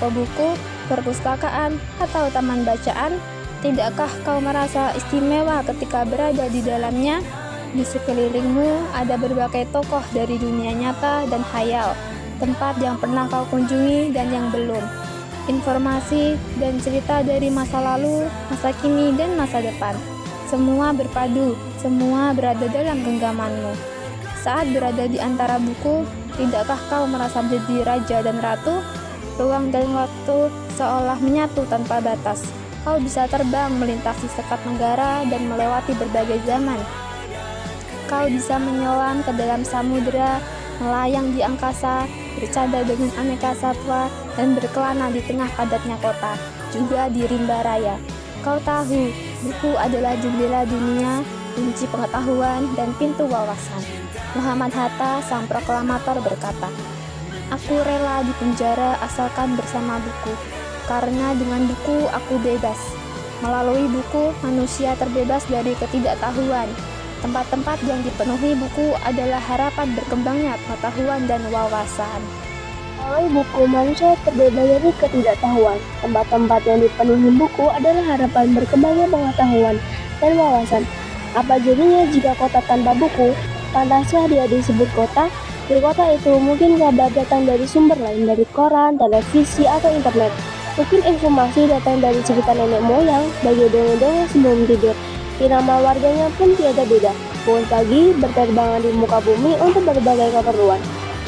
toko buku, perpustakaan, atau taman bacaan, tidakkah kau merasa istimewa ketika berada di dalamnya? Di sekelilingmu ada berbagai tokoh dari dunia nyata dan khayal, tempat yang pernah kau kunjungi dan yang belum. Informasi dan cerita dari masa lalu, masa kini, dan masa depan. Semua berpadu, semua berada dalam genggamanmu. Saat berada di antara buku, tidakkah kau merasa menjadi raja dan ratu? Ruang dan waktu seolah menyatu tanpa batas. Kau bisa terbang melintasi sekat negara dan melewati berbagai zaman. Kau bisa menyelam ke dalam samudera, melayang di angkasa, bercanda dengan aneka satwa, dan berkelana di tengah padatnya kota, juga di rimba raya. Kau tahu, buku adalah jendela dunia, kunci pengetahuan, dan pintu wawasan. Muhammad Hatta, sang proklamator, berkata, "Aku rela di penjara asalkan bersama buku, karena dengan buku aku bebas. Melalui buku, manusia terbebas dari ketidaktahuan. Tempat-tempat yang dipenuhi buku adalah harapan berkembangnya pengetahuan dan wawasan." Melalui buku, manusia terbebas dari ketidaktahuan. Tempat-tempat yang dipenuhi buku adalah harapan berkembangnya pengetahuan dan wawasan. Apa jadinya jika kota tanpa buku? Pantasnya dia disebut kota. Di kota itu mungkin kabar datang dari sumber lain, dari koran, televisi, atau internet. Mungkin informasi datang dari cerita nenek moyang, bagi dongeng-dongeng sebelum tidur. Irama warganya pun tiada beda. Bangun pagi, berterbangan di muka bumi untuk berbagai keperluan,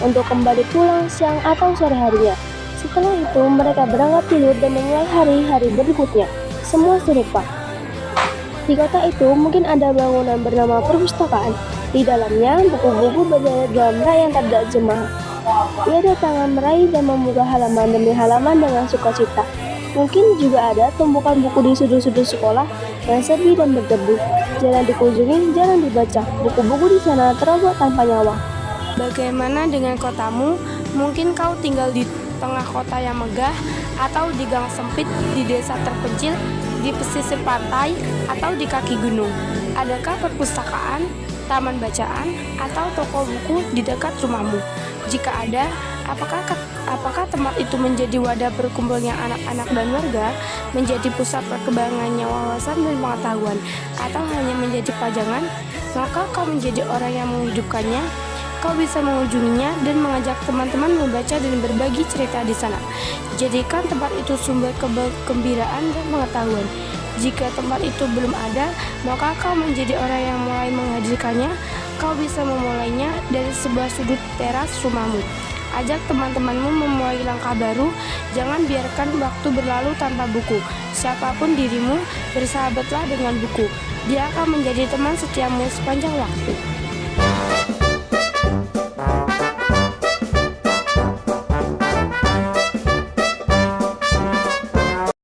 untuk kembali pulang siang atau sore harinya. Setelah itu, mereka berangkat tidur dan memulai hari-hari berikutnya. Semua serupa. Di kota itu mungkin ada bangunan bernama perpustakaan. Di dalamnya, buku-buku berdalam rai yang tidak jemaah. Ia datang meraih dan membuka halaman demi halaman dengan sukacita. Mungkin juga ada tumpukan buku di sudut-sudut sekolah yang sepi dan berdebu. Jarang dikunjungi, jarang dibaca. Buku-buku di sana teroboh tanpa nyawa. Bagaimana dengan kotamu? Mungkin kau tinggal di tengah kota yang megah, atau di gang sempit di desa terpencil, di pesisir pantai, atau di kaki gunung. Adakah perpustakaan, taman bacaan, atau toko buku di dekat rumahmu? Jika ada, apakah tempat itu menjadi wadah berkumpulnya anak-anak dan warga, menjadi pusat perkembangannya wawasan dan pengetahuan, atau hanya menjadi pajangan? Maka kau menjadi orang yang menghidupkannya. Kau bisa mengunjunginya dan mengajak teman-teman membaca dan berbagi cerita di sana. Jadikan tempat itu sumber kegembiraan dan pengetahuan. Jika tempat itu belum ada, maka kau menjadi orang yang mulai menghadirkannya. Kau bisa memulainya dari sebuah sudut teras rumahmu. Ajak teman-temanmu memulai langkah baru. Jangan biarkan waktu berlalu tanpa buku. Siapapun dirimu, bersahabatlah dengan buku. Dia akan menjadi teman setiamu sepanjang waktu.